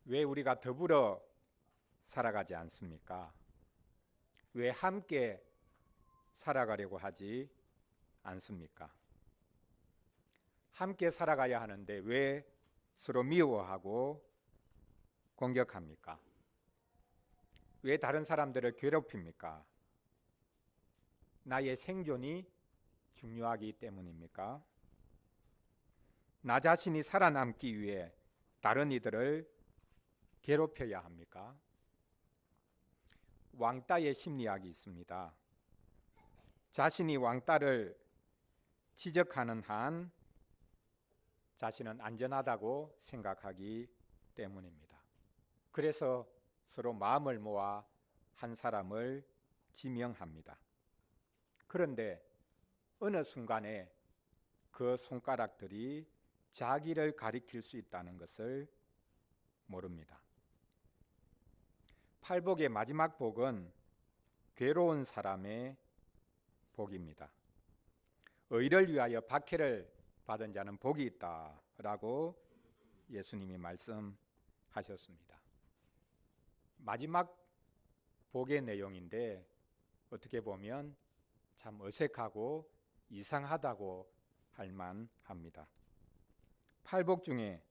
왜 우리가 더불어 살아가지 않습니까? 왜 함께 살아가려고 하지 않습니까? 함께 살아가야 하는데 왜 서로 미워하고 공격합니까? 왜 다른 사람들을 괴롭힙니까? 나의 생존이 중요하기 때문입니까? 나 자신이 살아남기 위해 다른 이들을 괴롭혀야 합니까? 왕따의 심리학이 있습니다. 자신이 왕따를 지적하는 한 자신은 안전하다고 생각하기 때문입니다. 그래서 서로 마음을 모아 한 사람을 지명합니다. 그런데 어느 순간에 그 손가락들이 자기를 가리킬 수 있다는 것을 모릅니다. 팔복의 마지막 복은 괴로운 사람의 복입니다. 의를 위하여 박해를 받은 자는 복이 있다라고 예수님이 말씀하셨습니다. 마지막 복의 내용인데 어떻게 보면 참 어색하고 이상하다고 할 만합니다. 팔복 중에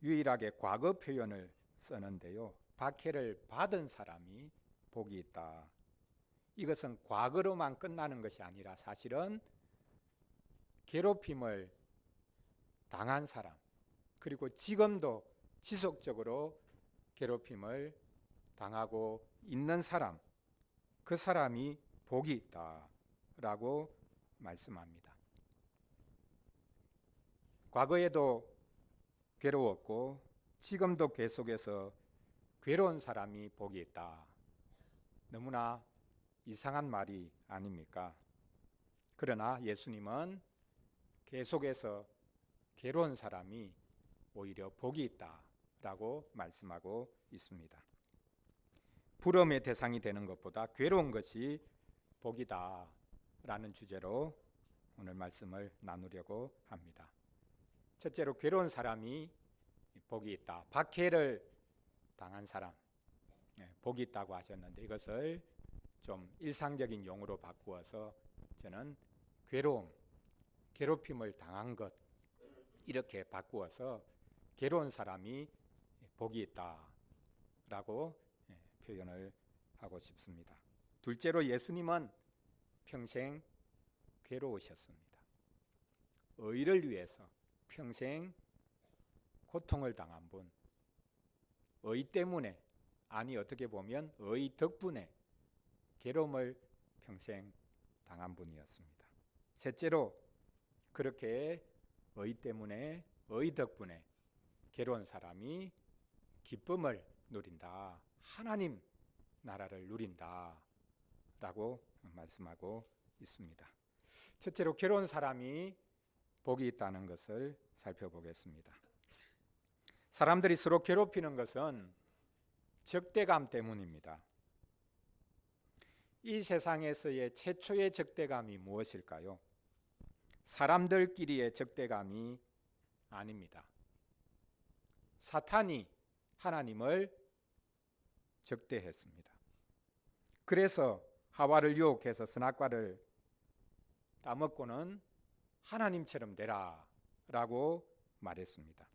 유일하게 과거 표현을 쓰는데요. 박해를 받은 사람이 복이 있다. 이것은 과거로만 끝나는 것이 아니라 사실은 괴롭힘을 당한 사람, 그리고 지금도 지속적으로 괴롭힘을 당하고 있는 사람, 그 사람이 복이 있다라고 말씀합니다. 과거에도 괴로웠고 지금도 계속해서 괴로운 사람이 복이 있다. 너무나 이상한 말이 아닙니까? 그러나 예수님은 계속해서 괴로운 사람이 오히려 복이 있다라고 말씀하고 있습니다. 부러움의 대상이 되는 것보다 괴로운 것이 복이다라는 주제로 오늘 말씀을 나누려고 합니다. 첫째로 괴로운 사람이 복이 있다. 박해를 당한 사람, 복이 있다고 하셨는데 이것을 좀 일상적인 용어로 바꾸어서 저는 괴로움, 괴롭힘을 당한 것 이렇게 바꾸어서 괴로운 사람이 복이 있다라고 표현을 하고 싶습니다. 둘째로 예수님은 평생 괴로우셨습니다. 의를 위해서 평생 고통을 당한 분, 의 때문에, 아니 어떻게 보면 의 덕분에 괴로움을 평생 당한 분이었습니다. 셋째로 그렇게 의 때문에, 의 덕분에 괴로운 사람이 기쁨을 누린다, 하나님 나라를 누린다 라고 말씀하고 있습니다. 첫째로 괴로운 사람이 복이 있다는 것을 살펴보겠습니다. 사람들이 서로 괴롭히는 것은 적대감 때문입니다. 이 세상에서의 최초의 적대감이 무엇일까요? 사람들끼리의 적대감이 아닙니다. 사탄이 하나님을 적대했습니다. 그래서 하와를 유혹해서 선악과를 따먹고는 하나님처럼 되라 라고 말했습니다.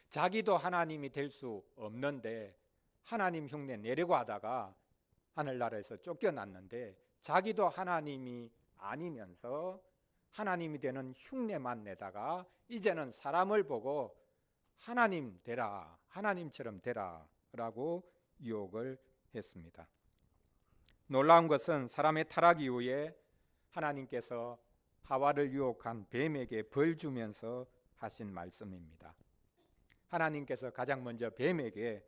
자기도 하나님이 될 수 없는데 하나님 흉내 내려고 하다가 하늘나라에서 쫓겨났는데 자기도 하나님이 아니면서 하나님이 되는 흉내만 내다가 이제는 사람을 보고 하나님 되라, 하나님처럼 되라 라고 유혹을 했습니다. 놀라운 것은 사람의 타락 이후에 하나님께서 하와를 유혹한 뱀에게 벌 주면서 하신 말씀입니다. 하나님께서 가장 먼저 뱀에게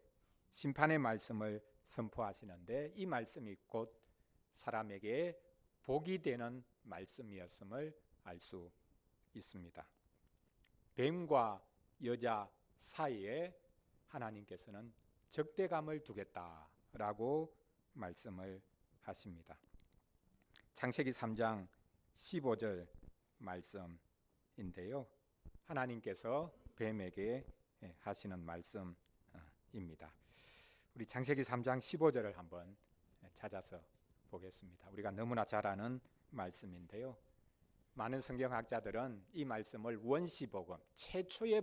심판의 말씀을 선포하시는데 이 말씀이 곧 사람에게 복이 되는 말씀이었음을 알 수 있습니다. 뱀과 여자 사이에 하나님께서는 적대감을 두겠다라고 말씀을 하십니다. 창세기 3장 15절 말씀인데요. 하나님께서 뱀에게 하시는 말씀 입니다. 우리 창세기 3장 15절을 한번 찾아서 보겠습니다. 우리가 너무나 잘 아는 말씀인데요. 많은 성경학자들은 이 말씀을 원시복음, 최초의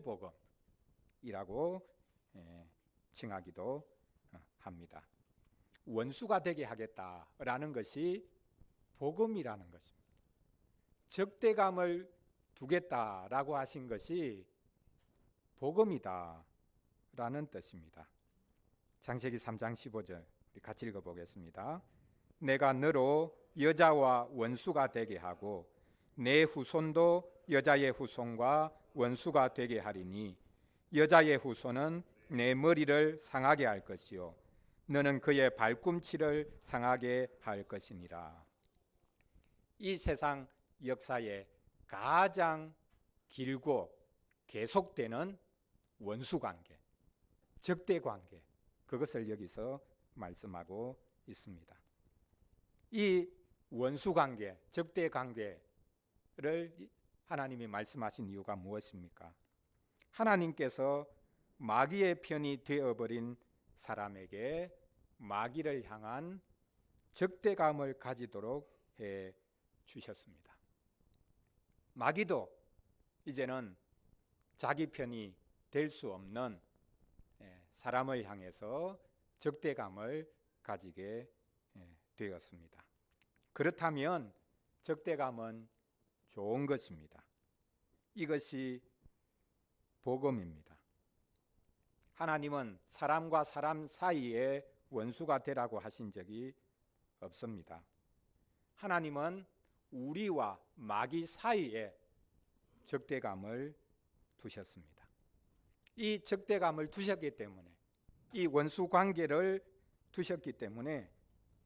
복음이라고 칭하기도 합니다. 원수가 되게 하겠다라는 것이 복음이라는 것입니다. 적대감을 두겠다라고 하신 것이 복음이다라는 뜻입니다. 창세기 3장 15절 같이 읽어보겠습니다. 내가 너로 여자와 원수가 되게 하고 내 후손도 여자의 후손과 원수가 되게 하리니 여자의 후손은 내 머리를 상하게 할 것이요 너는 그의 발꿈치를 상하게 할 것이니라. 이 세상 역사에 가장 길고 계속되는 원수관계, 적대관계, 그것을 여기서 말씀하고 있습니다. 이 원수관계, 적대관계를 하나님이 말씀하신 이유가 무엇입니까? 하나님께서 마귀의 편이 되어버린 사람에게 마귀를 향한 적대감을 가지도록 해 주셨습니다. 마귀도 이제는 자기 편이 될 수 없는 사람을 향해서 적대감을 가지게 되었습니다. 그렇다면 적대감은 좋은 것입니다. 이것이 복음입니다. 하나님은 사람과 사람 사이에 원수가 되라고 하신 적이 없습니다. 하나님은 우리와 마귀 사이에 적대감을 두셨습니다. 이 적대감을 두셨기 때문에, 이 원수 관계를 두셨기 때문에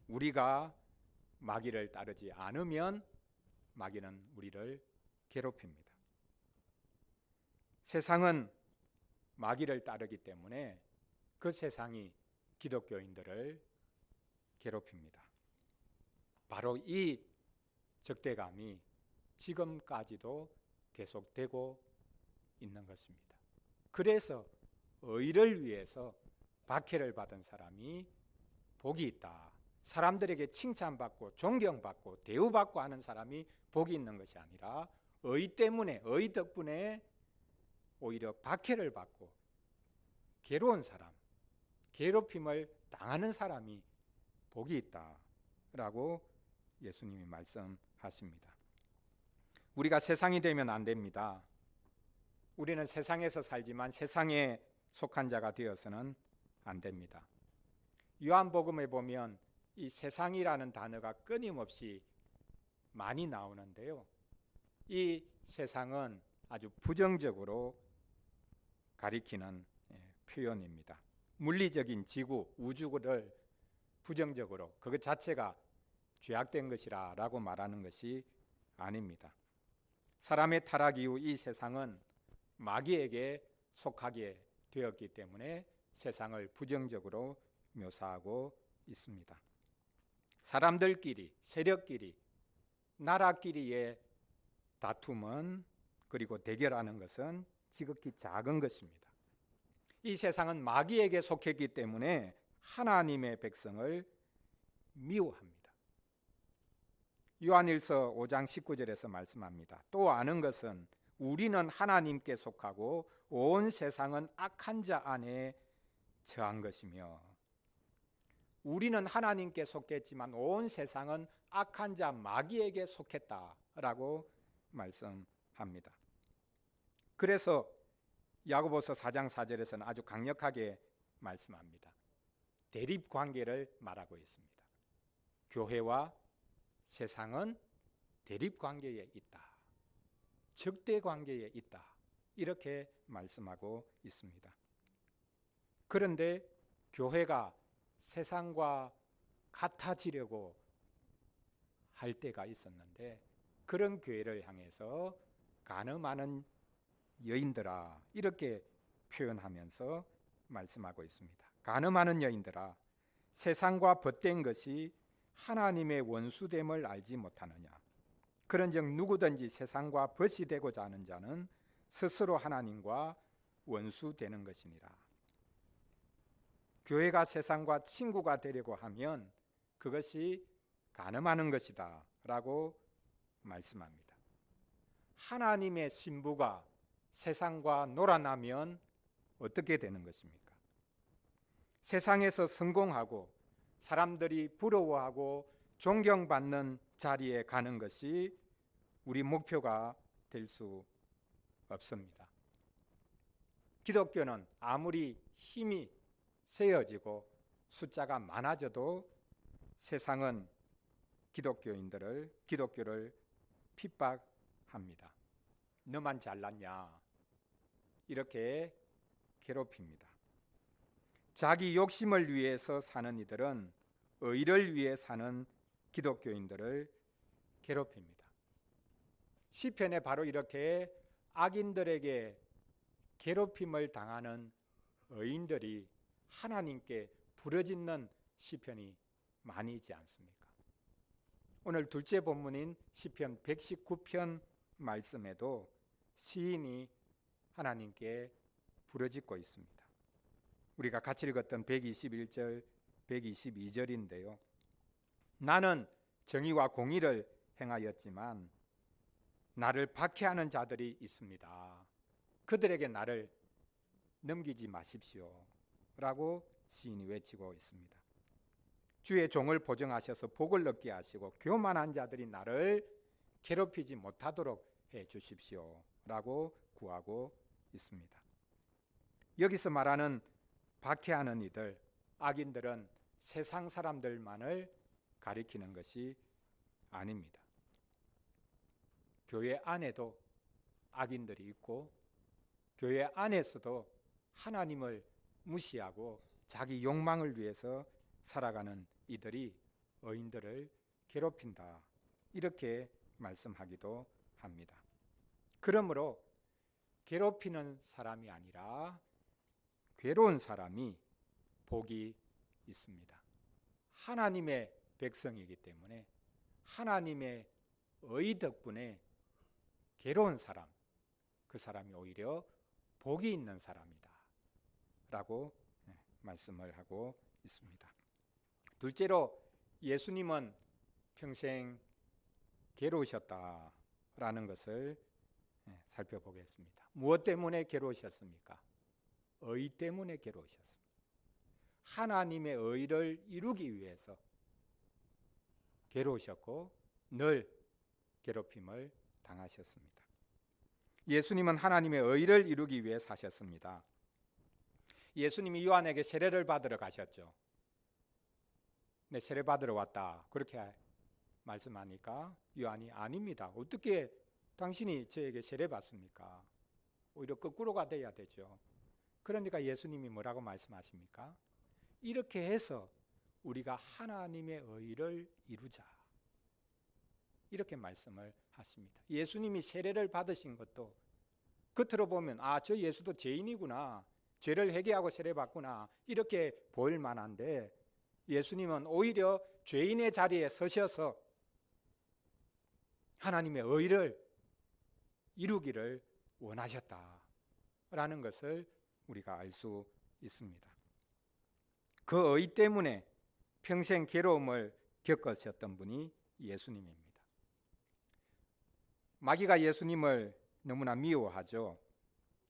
우리가 마귀를 따르지 않으면 마귀는 우리를 괴롭힙니다. 세상은 마귀를 따르기 때문에 그 세상이 기독교인들을 괴롭힙니다. 바로 이 적대감이 지금까지도 계속되고 있는 것입니다. 그래서 의를 위해서 박해를 받은 사람이 복이 있다. 사람들에게 칭찬받고 존경받고 대우받고 하는 사람이 복이 있는 것이 아니라 의 때문에, 의 덕분에 오히려 박해를 받고 괴로운 사람, 괴롭힘을 당하는 사람이 복이 있다라고 예수님이 말씀하십니다. 우리가 세상이 되면 안 됩니다. 우리는 세상에서 살지만 세상에 속한 자가 되어서는 안 됩니다. 요한복음에 보면 이 세상이라는 단어가 끊임없이 많이 나오는데요. 이 세상은 아주 부정적으로 가리키는 표현입니다. 물리적인 지구, 우주를 부정적으로 그것 자체가 죄악된 것이라고 말하는 것이 아닙니다. 사람의 타락 이후 이 세상은 마귀에게 속하게 되었기 때문에 세상을 부정적으로 묘사하고 있습니다. 사람들끼리, 세력끼리, 나라끼리의 다툼은 그리고 대결하는 것은 지극히 작은 것입니다. 이 세상은 마귀에게 속했기 때문에 하나님의 백성을 미워합니다. 요한일서 5장 19절에서 말씀합니다. 또 아는 것은 우리는 하나님께 속하고 온 세상은 악한 자 안에 처한 것이며, 우리는 하나님께 속했지만 온 세상은 악한 자 마귀에게 속했다라고 말씀합니다. 그래서 야고보서 4장 4절에서는 아주 강력하게 말씀합니다. 대립 관계를 말하고 있습니다. 교회와 세상은 대립 관계에 있다. 적대 관계에 있다. 이렇게 말씀하고 있습니다. 그런데 교회가 세상과 같아지려고 할 때가 있었는데 그런 교회를 향해서 가늠하는 여인들아 이렇게 표현하면서 말씀하고 있습니다. 가늠하는 여인들아 세상과 벗된 것이 하나님의 원수됨을 알지 못하느냐. 그런즉 누구든지 세상과 벗이 되고자 하는 자는 스스로 하나님과 원수되는 것이니라. 교회가 세상과 친구가 되려고 하면 그것이 간음하는 것이다 라고 말씀합니다. 하나님의 신부가 세상과 놀아나면 어떻게 되는 것입니까? 세상에서 성공하고 사람들이 부러워하고 존경받는 자리에 가는 것이 우리 목표가 될 수 없습니다. 기독교는 아무리 힘이 세어지고 숫자가 많아져도 세상은 기독교를 핍박합니다. 너만 잘났냐 이렇게 괴롭힙니다. 자기 욕심을 위해서 사는 이들은 의를 위해 사는 기독교인들을 괴롭힙니다. 시편에 바로 이렇게 악인들에게 괴롭힘을 당하는 의인들이 하나님께 부르짖는 시편이 많이 있지 않습니까? 오늘 둘째 본문인 시편 119편 말씀에도 시인이 하나님께 부르짖고 있습니다. 우리가 같이 읽었던 121절, 122절인데요. 나는 정의와 공의를 행하였지만 나를 박해하는 자들이 있습니다. 그들에게 나를 넘기지 마십시오 라고 시인이 외치고 있습니다. 주의 종을 보증하셔서 복을 얻게 하시고 교만한 자들이 나를 괴롭히지 못하도록 해 주십시오 라고 구하고 있습니다. 여기서 말하는 박해하는 이들, 악인들은 세상 사람들만을 가리키는 것이 아닙니다. 교회 안에도 악인들이 있고 교회 안에서도 하나님을 무시하고 자기 욕망을 위해서 살아가는 이들이 의인들을 괴롭힌다 이렇게 말씀하기도 합니다. 그러므로 괴롭히는 사람이 아니라 괴로운 사람이 복이 있습니다. 하나님의 백성이기 때문에 하나님의 의 덕분에 괴로운 사람, 그 사람이 오히려 복이 있는 사람이다 라고 말씀을 하고 있습니다. 둘째로 예수님은 평생 괴로우셨다라는 것을 살펴보겠습니다. 무엇 때문에 괴로우셨습니까? 의 때문에 괴로우셨습니다. 하나님의 의를 이루기 위해서 괴로우셨고 늘 괴롭힘을 당하셨습니다. 예수님은 하나님의 의를 이루기 위해 사셨습니다. 예수님이 요한에게 세례를 받으러 가셨죠. 네, 세례 받으러 왔다 그렇게 말씀하니까 요한이 아닙니다. 어떻게 당신이 저에게 세례 받습니까? 오히려 거꾸로가 돼야 되죠. 그러니까 예수님이 뭐라고 말씀하십니까? 이렇게 해서 우리가 하나님의 의를 이루자 이렇게 말씀을 하십니다. 예수님이 세례를 받으신 것도 겉으로 보면 저 예수도 죄인이구나, 죄를 회개하고 세례 받구나 이렇게 보일 만한데 예수님은 오히려 죄인의 자리에 서셔서 하나님의 의를 이루기를 원하셨다라는 것을 우리가 알 수 있습니다. 그 의 때문에 평생 괴로움을 겪으셨던 분이 예수님입니다. 마귀가 예수님을 너무나 미워하죠.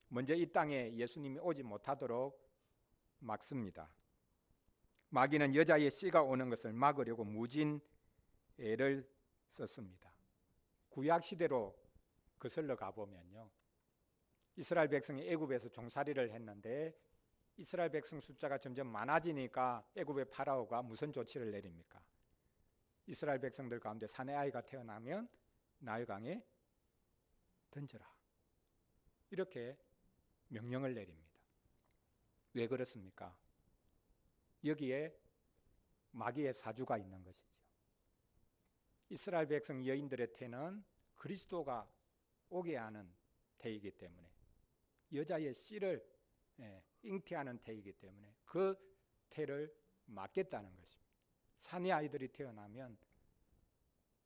먼저 이 땅에 예수님이 오지 못하도록 막습니다. 마귀는 여자의 씨가 오는 것을 막으려고 무진 애를 썼습니다. 구약 시대로 거슬러 가보면요, 이스라엘 백성이 애굽에서 종살이를 했는데 이스라엘 백성 숫자가 점점 많아지니까 애굽의 파라오가 무슨 조치를 내립니까? 이스라엘 백성들 가운데 사내 아이가 태어나면 나일강에 던져라 이렇게 명령을 내립니다. 왜 그렇습니까? 여기에 마귀의 사주가 있는 것이죠. 이스라엘 백성 여인들의 태는 그리스도가 오게 하는 태이기 때문에, 여자의 씨를 잉태하는 태이기 때문에 그 태를 막겠다는 것입니다. 사내 아이들이 태어나면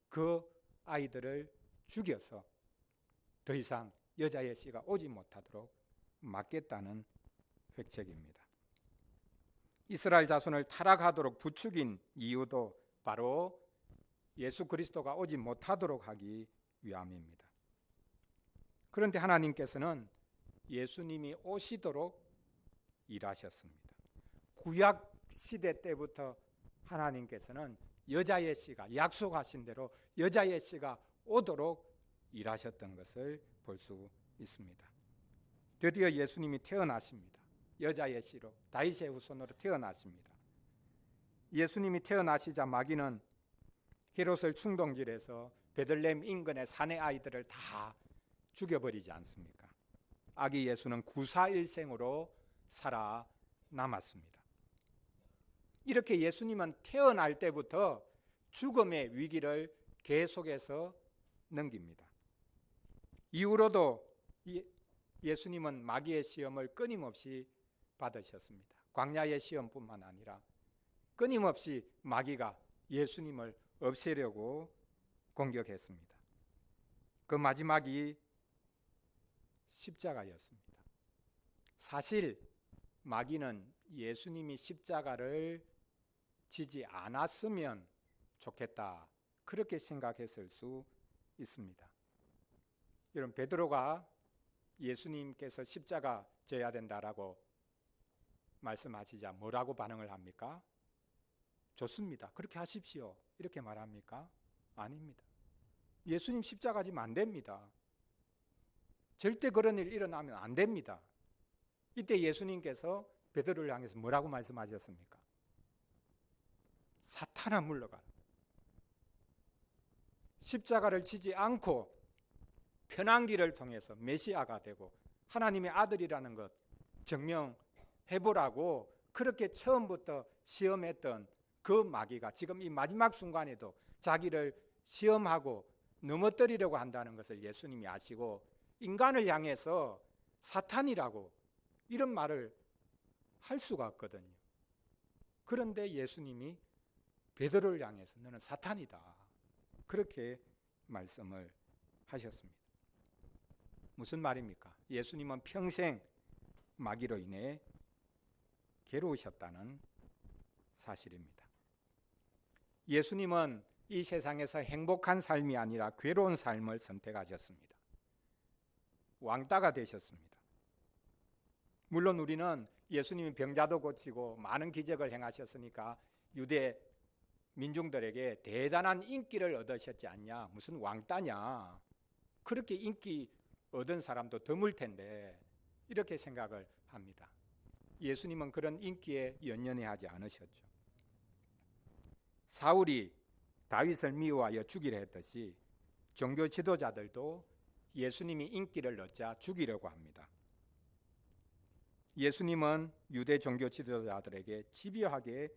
그 아이들을 죽여서 더 이상 여자의 씨가 오지 못하도록 막겠다는 획책입니다. 이스라엘 자손을 타락하도록 부추긴 이유도 바로 예수 그리스도가 오지 못하도록 하기 위함입니다. 그런데 하나님께서는 예수님이 오시도록 일하셨습니다. 구약 시대 때부터 하나님께서는 여자의 씨가 약속하신 대로 여자의 씨가 오도록 일하셨던 것을 볼 수 있습니다. 드디어 예수님이 태어나십니다. 여자의 씨로 다윗의 후손으로 태어나십니다. 예수님이 태어나시자 마귀는 헤롯을 충동질해서 베들레헴 인근의 사내 아이들을 다 죽여버리지 않습니까? 아기 예수는 구사일생으로 살아남았습니다. 이렇게 예수님은 태어날 때부터 죽음의 위기를 계속해서 넘깁니다. 이후로도 예수님은 마귀의 시험을 끊임없이 받으셨습니다. 광야의 시험뿐만 아니라 끊임없이 마귀가 예수님을 없애려고 공격했습니다. 그 마지막이 십자가였습니다. 사실 마귀는 예수님이 십자가를 지지 않았으면 좋겠다, 그렇게 생각했을 수 있습니다. 여러분, 베드로가 예수님께서 십자가 져야 된다라고 말씀하시자 뭐라고 반응을 합니까? 좋습니다, 그렇게 하십시오, 이렇게 말합니까? 아닙니다. 예수님 십자가 지면 안 됩니다. 절대 그런 일 일어나면 안 됩니다. 이때 예수님께서 베드로를 향해서 뭐라고 말씀하셨습니까? 사탄아 물러가라. 십자가를 지지 않고 편한 길을 통해서 메시아가 되고 하나님의 아들이라는 것 증명해보라고 그렇게 처음부터 시험했던 그 마귀가 지금 이 마지막 순간에도 자기를 시험하고 넘어뜨리려고 한다는 것을 예수님이 아시고 인간을 향해서 사탄이라고 이런 말을 할 수가 없거든요. 그런데 예수님이 베드로를 향해서 너는 사탄이다, 그렇게 말씀을 하셨습니다. 무슨 말입니까? 예수님은 평생 마귀로 인해 괴로우셨다는 사실입니다. 예수님은 이 세상에서 행복한 삶이 아니라 괴로운 삶을 선택하셨습니다. 왕따가 되셨습니다. 물론 우리는 예수님이 병자도 고치고 많은 기적을 행하셨으니까 유대 민중들에게 대단한 인기를 얻으셨지 않냐, 무슨 왕따냐, 그렇게 인기 얻은 사람도 드물 텐데 이렇게 생각을 합니다. 예수님은 그런 인기에 연연해하지 않으셨죠. 사울이 다윗을 미워하여 죽이려 했듯이 종교 지도자들도 예수님이 인기를 얻자 죽이려고 합니다. 예수님은 유대 종교 지도자들에게 집요하게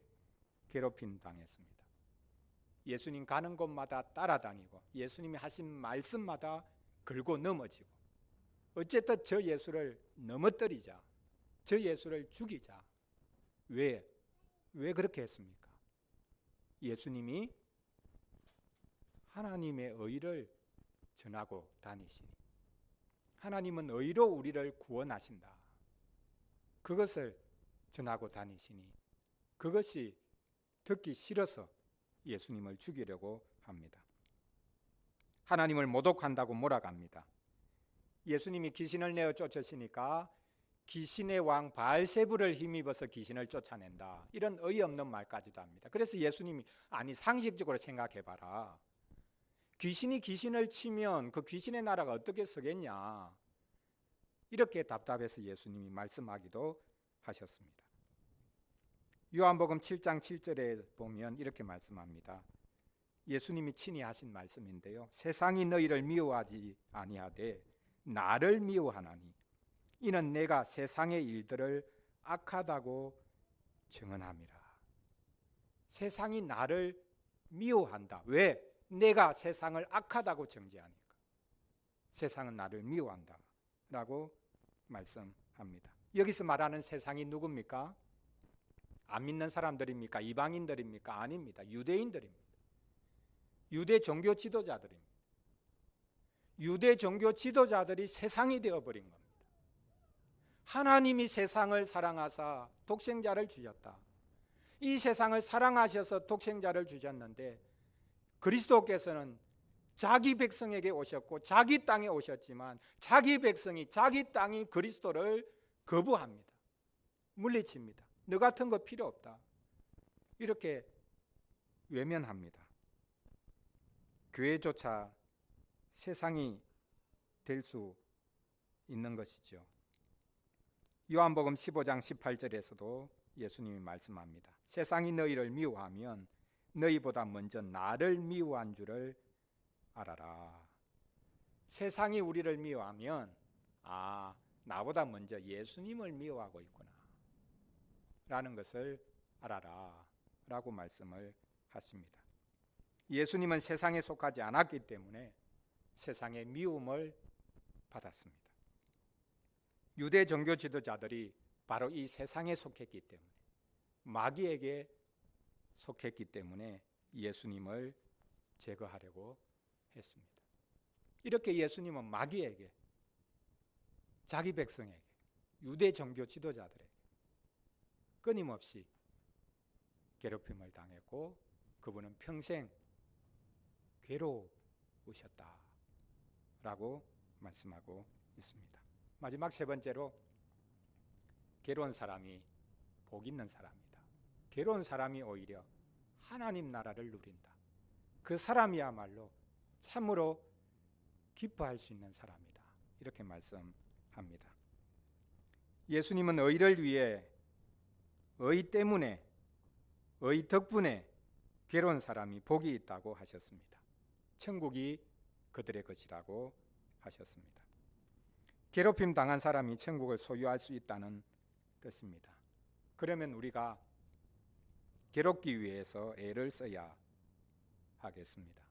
괴롭힘 당했습니다. 예수님 가는 곳마다 따라다니고 예수님이 하신 말씀마다 긁고 넘어지고 어쨌든 저 예수를 넘어뜨리자, 저 예수를 죽이자. 왜 그렇게 했습니까? 예수님이 하나님의 의를 전하고 다니시니, 하나님은 의로 우리를 구원하신다, 그것을 전하고 다니시니 그것이 듣기 싫어서 예수님을 죽이려고 합니다. 하나님을 모독한다고 몰아갑니다. 예수님이 귀신을 내어 쫓으시니까 귀신의 왕 바알세불을 힘입어서 귀신을 쫓아낸다, 이런 어이없는 말까지도 합니다. 그래서 예수님이 아니 상식적으로 생각해봐라, 귀신이 귀신을 치면 그 귀신의 나라가 어떻게 서겠냐, 이렇게 답답해서 예수님이 말씀하기도 하셨습니다. 요한복음 7장 7절에 보면 이렇게 말씀합니다. 예수님이 친히 하신 말씀인데요, 세상이 너희를 미워하지 아니하되 나를 미워하나니 이는 내가 세상의 일들을 악하다고 증언함이라. 세상이 나를 미워한다. 왜? 내가 세상을 악하다고 정죄하니까. 세상은 나를 미워한다 라고 말씀합니다. 여기서 말하는 세상이 누굽니까? 안 믿는 사람들입니까? 이방인들입니까? 아닙니다. 유대인들입니다. 유대 종교 지도자들입니다. 유대 종교 지도자들이 세상이 되어버린 겁니다. 하나님이 세상을 사랑하사 독생자를 주셨다, 이 세상을 사랑하셔서 독생자를 주셨는데 그리스도께서는 자기 백성에게 오셨고 자기 땅에 오셨지만 자기 백성이 자기 땅이 그리스도를 거부합니다. 물리칩니다. 너 같은 거 필요 없다. 이렇게 외면합니다. 교회조차 세상이 될 수 있는 것이죠. 요한복음 15장 18절에서도 예수님이 말씀합니다. 세상이 너희를 미워하면 너희보다 먼저 나를 미워한 줄을 알아라. 세상이 우리를 미워하면 나보다 먼저 예수님을 미워하고 있구나 라는 것을 알아라 라고 말씀을 하십니다. 예수님은 세상에 속하지 않았기 때문에 세상의 미움을 받았습니다. 유대 종교 지도자들이 바로 이 세상에 속했기 때문에 마귀에게 속했기 때문에 예수님을 제거하려고 했습니다. 이렇게 예수님은 마귀에게, 자기 백성에게, 유대 종교 지도자들에게 끊임없이 괴롭힘을 당했고 그분은 평생 괴로우셨다라고 말씀하고 있습니다. 마지막 세 번째로 괴로운 사람이 복 있는 사람이다. 괴로운 사람이 오히려 하나님 나라를 누린다. 그 사람이야말로 참으로 기뻐할 수 있는 사람이다. 이렇게 말씀합니다. 예수님은 의를 위해 의 때문에 의 덕분에 괴로운 사람이 복이 있다고 하셨습니다. 천국이 그들의 것이라고 하셨습니다. 괴롭힘 당한 사람이 천국을 소유할 수 있다는 뜻입니다. 그러면 우리가 괴롭기 위해서 애를 써야 하겠습니다.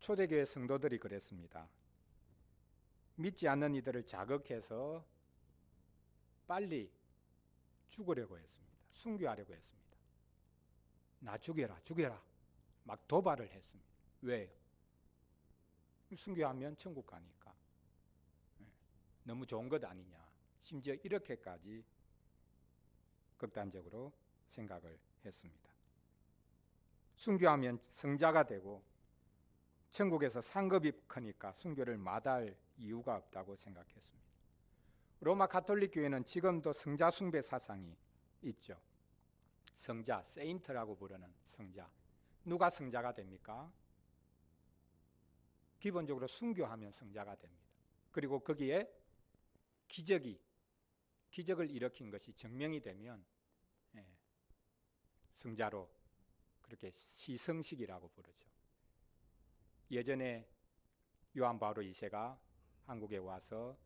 초대교회 성도들이 그랬습니다. 믿지 않는 이들을 자극해서 빨리 죽으려고 했습니다. 순교하려고 했습니다. 나 죽여라 막 도발을 했습니다. 왜요? 순교하면 천국 가니까. 너무 좋은 것 아니냐. 심지어 이렇게까지 극단적으로 생각을 했습니다. 순교하면 성자가 되고 천국에서 상급이 크니까 순교를 마다할 이유가 없다고 생각했습니다. 로마 가톨릭 교회는 지금도 성자 숭배 사상이 있죠. 성자, 세인트라고 부르는 성자. 누가 성자가 됩니까? 기본적으로 순교하면 성자가 됩니다. 그리고 거기에 기적을 일으킨 것이 증명이 되면 성자로 그렇게 시성식이라고 부르죠. 예전에 요한 바오로 2세가 한국에 와서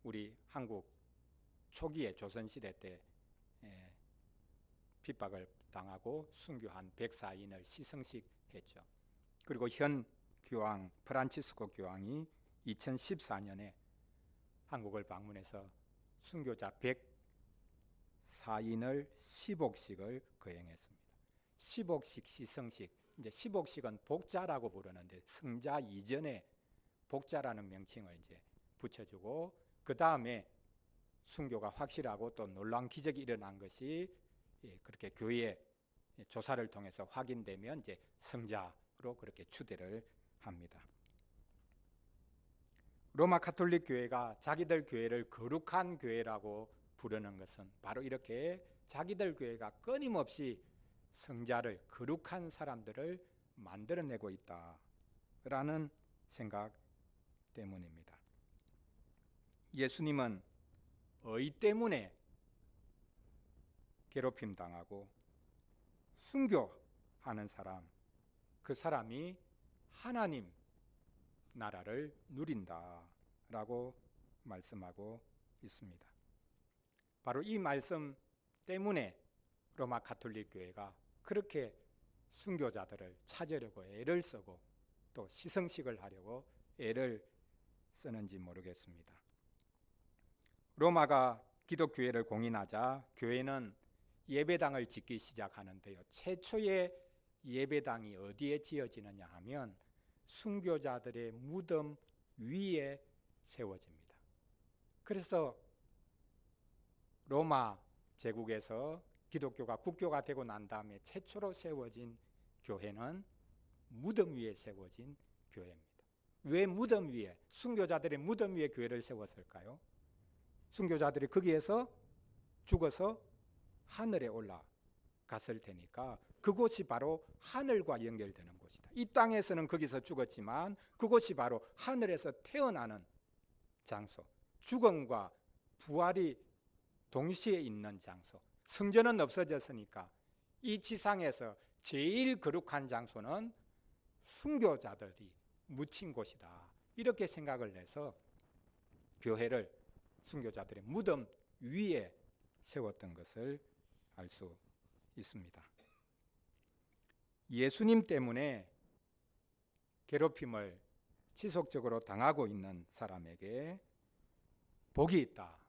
우리 한국 초기에 조선시대 때 핍박을 당하고 순교한 백사인을 시성식 했죠. 그리고 현 교황 프란치스코 교황이 2014년에 한국을 방문해서 순교자 104인을 시복식을 거행했습니다. 시복식, 시성식. 이제 시복식은 복자라고 부르는데 성자 이전에 복자라는 명칭을 이제 붙여주고 그 다음에 순교가 확실하고 또 놀라운 기적이 일어난 것이 그렇게 교회 조사를 통해서 확인되면 이제 성자로 그렇게 추대를 합니다. 로마 가톨릭 교회가 자기들 교회를 거룩한 교회라고 부르는 것은 바로 이렇게 자기들 교회가 끊임없이 성자를, 거룩한 사람들을 만들어내고 있다라는 생각 때문입니다. 예수님은 의 때문에 괴롭힘 당하고 순교하는 사람, 그 사람이 하나님 나라를 누린다라고 말씀하고 있습니다. 바로 이 말씀 때문에 로마 가톨릭 교회가 그렇게 순교자들을 찾으려고 애를 쓰고 또 시성식을 하려고 애를 쓰는지 모르겠습니다. 로마가 기독교회를 공인하자 교회는 예배당을 짓기 시작하는데요. 최초의 예배당이 어디에 지어지느냐 하면 순교자들의 무덤 위에 세워집니다. 그래서 로마 제국에서 기독교가 국교가 되고 난 다음에 최초로 세워진 교회는 무덤 위에 세워진 교회입니다. 왜 무덤 위에, 순교자들의 무덤 위에 교회를 세웠을까요? 순교자들이 거기에서 죽어서 하늘에 올라갔을 테니까 그곳이 바로 하늘과 연결되는 곳이다. 이 땅에서는 거기서 죽었지만 그곳이 바로 하늘에서 태어나는 장소, 죽음과 부활이 동시에 있는 장소. 성전은 없어졌으니까 이 지상에서 제일 거룩한 장소는 순교자들이 묻힌 곳이다. 이렇게 생각을 해서 교회를 순교자들의 무덤 위에 세웠던 것을 알 수 있습니다. 예수님 때문에 괴롭힘을 지속적으로 당하고 있는 사람에게 복이 있다.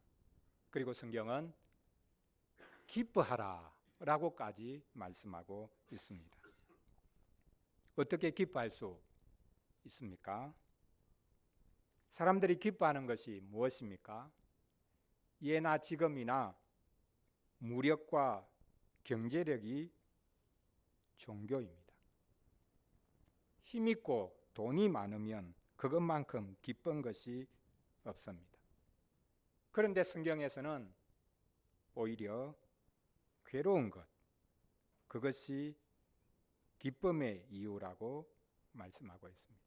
그리고 성경은 기뻐하라 라고까지 말씀하고 있습니다. 어떻게 기뻐할 수 있습니까? 사람들이 기뻐하는 것이 무엇입니까? 예나 지금이나 무력과 경제력이 종교입니다. 힘있고 돈이 많으면 그것만큼 기쁜 것이 없습니다. 그런데 성경에서는 오히려 괴로운 것, 그것이 기쁨의 이유라고 말씀하고 있습니다.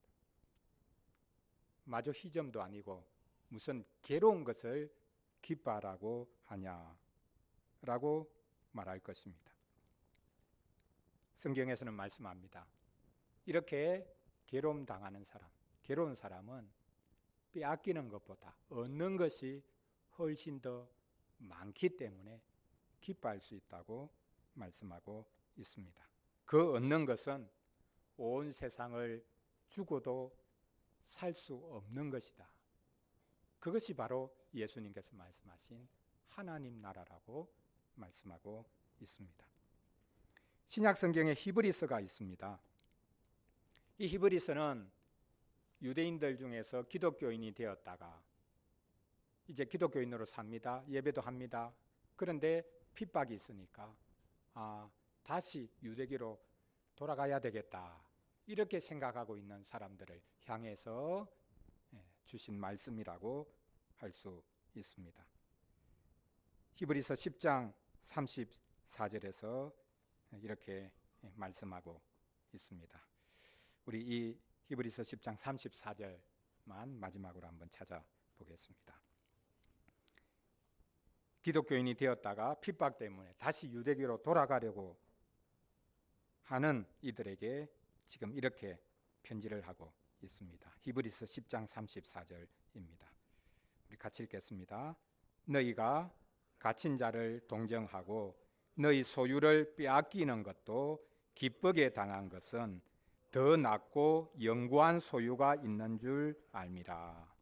마저 희점도 아니고 무슨 괴로운 것을 기뻐하라고 하냐라고 말할 것입니다. 성경에서는 말씀합니다. 이렇게 괴로움 당하는 사람, 괴로운 사람은 빼앗기는 것보다 얻는 것이 훨씬 더 많기 때문에 기뻐할 수 있다고 말씀하고 있습니다. 그 얻는 것은 온 세상을 주고도 살 수 없는 것이다. 그것이 바로 예수님께서 말씀하신 하나님 나라라고 말씀하고 있습니다. 신약 성경에 히브리서가 있습니다. 이 히브리서는 유대인들 중에서 기독교인이 되었다가 이제 기독교인으로 삽니다. 예배도 합니다. 그런데 핍박이 있으니까 다시 유대교로 돌아가야 되겠다. 이렇게 생각하고 있는 사람들을 향해서 주신 말씀이라고 할 수 있습니다. 히브리서 10장 34절에서 이렇게 말씀하고 있습니다. 우리 이 히브리서 10장 34절만 마지막으로 한번 찾아보겠습니다. 기독교인이 되었다가 핍박 때문에 다시 유대교로 돌아가려고 하는 이들에게 지금 이렇게 편지를 하고 있습니다. 히브리서 10장 34절입니다. 우리 같이 읽겠습니다. 너희가 갇힌 자를 동정하고 너희 소유를 빼앗기는 것도 기쁘게 당한 것은 더 낫고 영구한 소유가 있는 줄 알미라.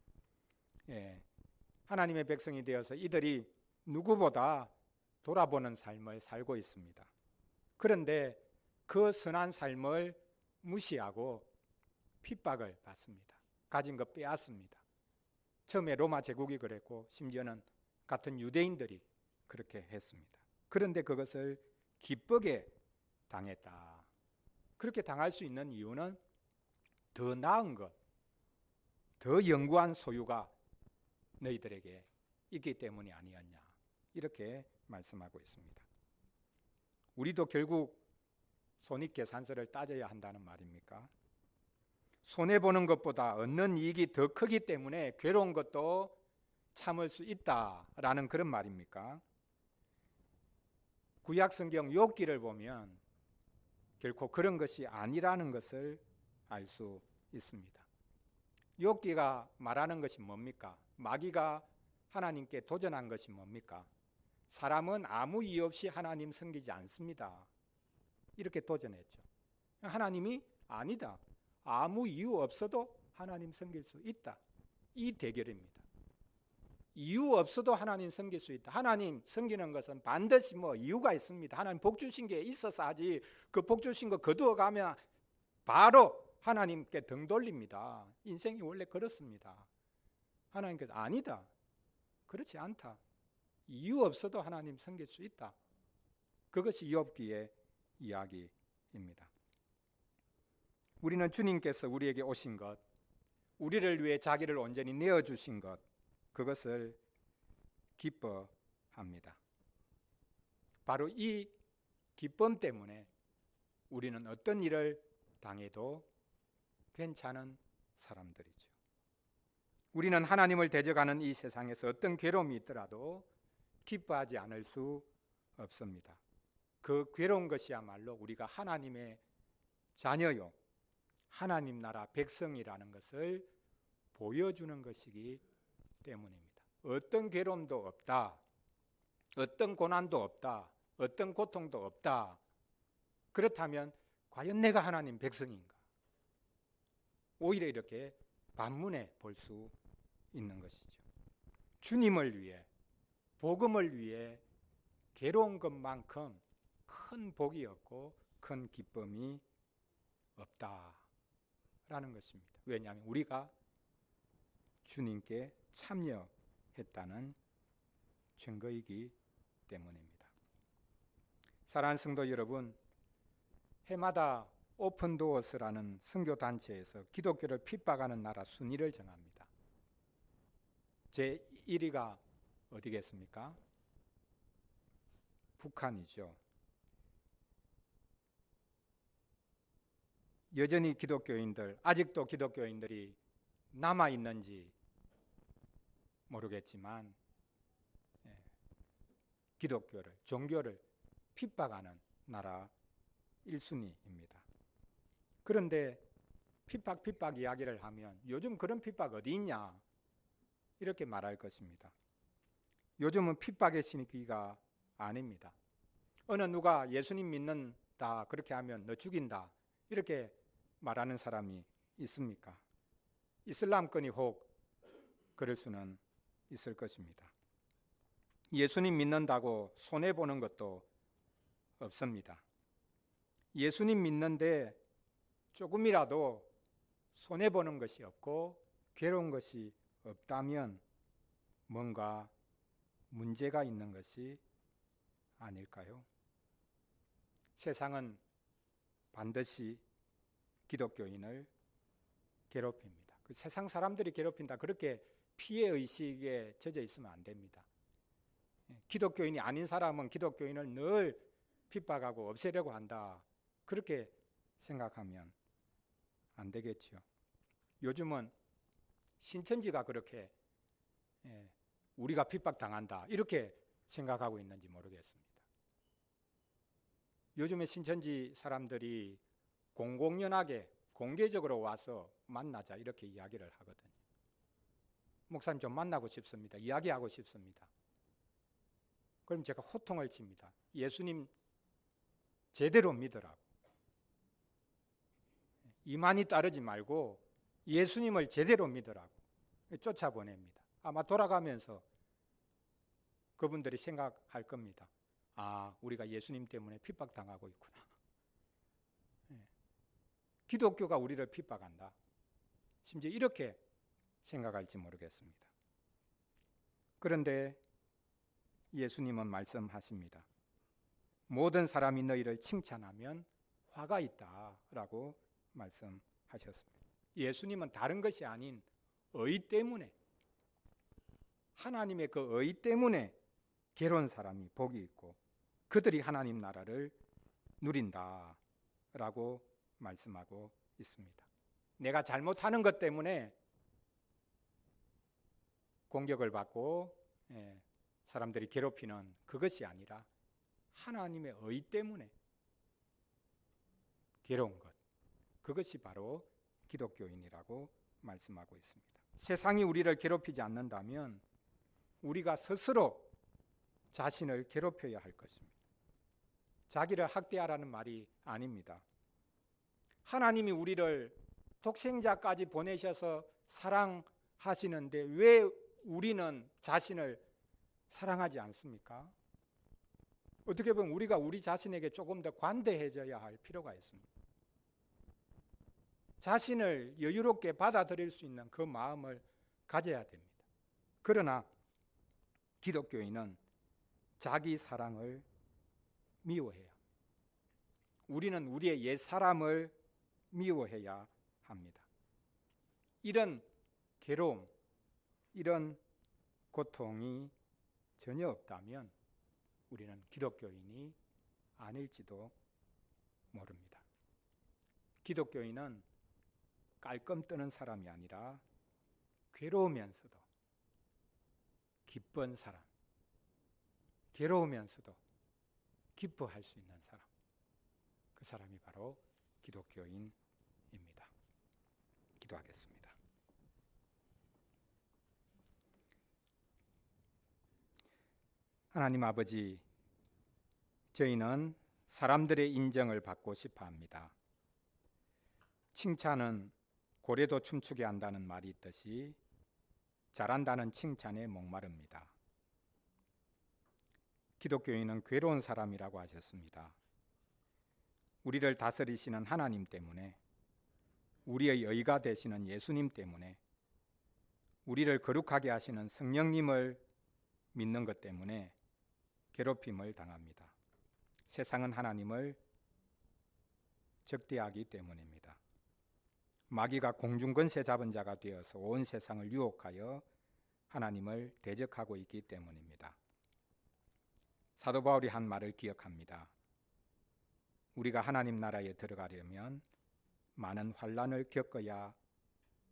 하나님의 백성이 되어서 이들이 누구보다 돌아보는 삶을 살고 있습니다. 그런데 그 선한 삶을 무시하고 핍박을 받습니다. 가진 것 빼앗습니다. 처음에 로마 제국이 그랬고 심지어는 같은 유대인들이 그렇게 했습니다. 그런데 그것을 기쁘게 당했다. 그렇게 당할 수 있는 이유는 더 나은 것, 더 영구한 소유가 너희들에게 있기 때문이 아니었냐. 이렇게 말씀하고 있습니다. 우리도 결국 손익계산서를 따져야 한다는 말입니까? 손해보는 것보다 얻는 이익이 더 크기 때문에 괴로운 것도 참을 수 있다라는 그런 말입니까? 구약성경 욥기를 보면 결코 그런 것이 아니라는 것을 알 수 있습니다. 욥기가 말하는 것이 뭡니까? 마귀가 하나님께 도전한 것이 뭡니까? 사람은 아무 이유 없이 하나님 섬기지 않습니다. 이렇게 도전했죠. 하나님이 아니다. 아무 이유 없어도 하나님 섬길 수 있다. 이 대결입니다. 이유 없어도 하나님 섬길 수 있다. 하나님 섬기는 것은 반드시 이유가 있습니다. 하나님 복 주신 게 있어서 하지 그 복 주신 거 거두어 가면 바로 하나님께 등 돌립니다. 인생이 원래 그렇습니다. 하나님께서 아니다. 그렇지 않다. 이유 없어도 하나님 섬길 수 있다. 그것이 욥기의 이야기입니다. 우리는 주님께서 우리에게 오신 것, 우리를 위해 자기를 온전히 내어주신 것, 그것을 기뻐합니다. 바로 이 기쁨 때문에 우리는 어떤 일을 당해도 괜찮은 사람들이죠. 우리는 하나님을 대적하는 이 세상에서 어떤 괴로움이 있더라도 기뻐하지 않을 수 없습니다. 그 괴로운 것이야말로 우리가 하나님의 자녀요, 하나님 나라 백성이라는 것을 보여주는 것이기 때문입니다. 어떤 괴로움도 없다, 어떤 고난도 없다, 어떤 고통도 없다. 그렇다면 과연 내가 하나님 백성인가? 오히려 이렇게 반문해 볼 수 있는 것이죠. 주님을 위해, 복음을 위해 괴로운 것만큼 큰 복이 없고 큰 기쁨이 없다라는 것입니다. 왜냐하면 우리가 주님께 참여했다는 증거이기 때문입니다. 사랑하는 성도 여러분, 해마다 오픈도어스라는 선교단체에서 기독교를 핍박하는 나라 순위를 정합니다. 제1위가 어디겠습니까? 북한이죠. 여전히 기독교인들, 아직도 기독교인들이 남아있는지 모르겠지만 기독교를, 종교를 핍박하는 나라 1순위입니다. 그런데 핍박 이야기를 하면 요즘 그런 핍박 어디 있냐 이렇게 말할 것입니다. 요즘은 핍박의 시기가 아닙니다. 어느 누가 예수님 믿는다 그렇게 하면 너 죽인다 이렇게 말하는 사람이 있습니까? 이슬람권이 혹 그럴 수는 있을 것입니다. 예수님 믿는다고 손해보는 것도 없습니다. 예수님 믿는데 조금이라도 손해보는 것이 없고 괴로운 것이 없다면 뭔가 문제가 있는 것이 아닐까요? 세상은 반드시 기독교인을 괴롭힙니다. 그 세상 사람들이 괴롭힌다 그렇게 피해의식에 젖어 있으면 안 됩니다. 기독교인이 아닌 사람은 기독교인을 늘 핍박하고 없애려고 한다 그렇게 생각하면 안 되겠죠. 요즘은 신천지가 그렇게 우리가 핍박당한다 이렇게 생각하고 있는지 모르겠습니다. 요즘에 신천지 사람들이 공공연하게 공개적으로 와서 만나자 이렇게 이야기를 하거든요. 목사님 좀 만나고 싶습니다. 이야기하고 싶습니다. 그럼 제가 호통을 칩니다. 예수님 제대로 믿으라고. 이만희 따르지 말고 예수님을 제대로 믿으라고 쫓아보냅니다. 아마 돌아가면서 그분들이 생각할 겁니다. 아, 우리가 예수님 때문에 핍박당하고 있구나. 기독교가 우리를 핍박한다. 심지어 이렇게 생각할지 모르겠습니다. 그런데 예수님은 말씀하십니다. 모든 사람이 너희를 칭찬하면 화가 있다라고 말씀하셨습니다. 예수님은 다른 것이 아닌 의 때문에, 하나님의 그 의 때문에 괴로운 사람이 복이 있고 그들이 하나님 나라를 누린다라고 말씀하고 있습니다. 내가 잘못하는 것 때문에 공격을 받고 사람들이 괴롭히는 그것이 아니라 하나님의 의 때문에 괴로운 것, 그것이 바로 기독교인이라고 말씀하고 있습니다. 세상이 우리를 괴롭히지 않는다면 우리가 스스로 자신을 괴롭혀야 할 것입니다. 자기를 학대하라는 말이 아닙니다. 하나님이 우리를 독생자까지 보내셔서 사랑하시는데 왜 우리는 자신을 사랑하지 않습니까? 어떻게 보면 우리가 우리 자신에게 조금 더 관대해져야 할 필요가 있습니다. 자신을 여유롭게 받아들일 수 있는 그 마음을 가져야 됩니다. 그러나 기독교인은 자기 사랑을 미워해야 합니다. 우리는 우리의 옛 사람을 미워해야 합니다. 이런 괴로움, 이런 고통이 전혀 없다면 우리는 기독교인이 아닐지도 모릅니다. 기독교인은 깔끔 뜨는 사람이 아니라 괴로우면서도 기쁜 사람, 괴로우면서도 기뻐할 수 있는 사람, 그 사람이 바로 기독교인입니다. 기도하겠습니다. 하나님 아버지, 저희는 사람들의 인정을 받고 싶어 합니다. 칭찬은 고래도 춤추게 한다는 말이 있듯이 잘한다는 칭찬에 목마릅니다. 기독교인은 괴로운 사람이라고 하셨습니다. 우리를 다스리시는 하나님 때문에, 우리의 의가 되시는 예수님 때문에, 우리를 거룩하게 하시는 성령님을 믿는 것 때문에 괴롭힘을 당합니다. 세상은 하나님을 적대하기 때문입니다. 마귀가 공중권세 잡은 자가 되어서 온 세상을 유혹하여 하나님을 대적하고 있기 때문입니다. 사도 바울이 한 말을 기억합니다. 우리가 하나님 나라에 들어가려면 많은 환난을 겪어야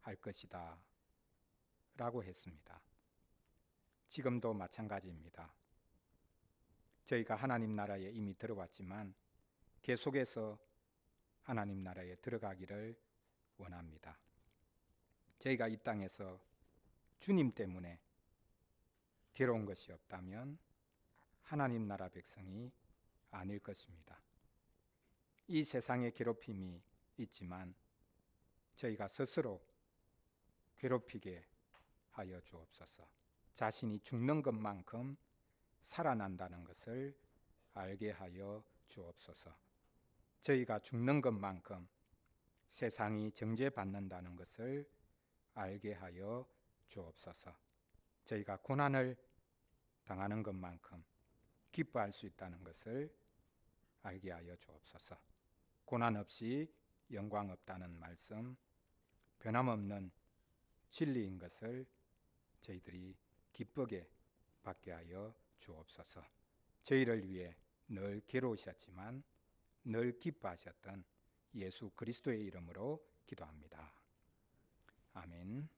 할 것이다 라고 했습니다. 지금도 마찬가지입니다. 저희가 하나님 나라에 이미 들어왔지만 계속해서 하나님 나라에 들어가기를 원합니다. 저희가 이 땅에서 주님 때문에 괴로운 것이 없다면 하나님 나라 백성이 아닐 것입니다. 이 세상에 괴롭힘이 있지만 저희가 스스로 괴롭히게 하여 주옵소서. 자신이 죽는 것만큼 살아난다는 것을 알게 하여 주옵소서. 저희가 죽는 것만큼 세상이 정죄받는다는 것을 알게 하여 주옵소서. 저희가 고난을 당하는 것만큼 기뻐할 수 있다는 것을 알게 하여 주옵소서. 고난 없이 영광 없다는 말씀, 변함없는 진리인 것을 저희들이 기쁘게 받게 하여 주옵소서. 저희를 위해 늘 괴로우셨지만 늘 기뻐하셨던 예수 그리스도의 이름으로 기도합니다. 아멘.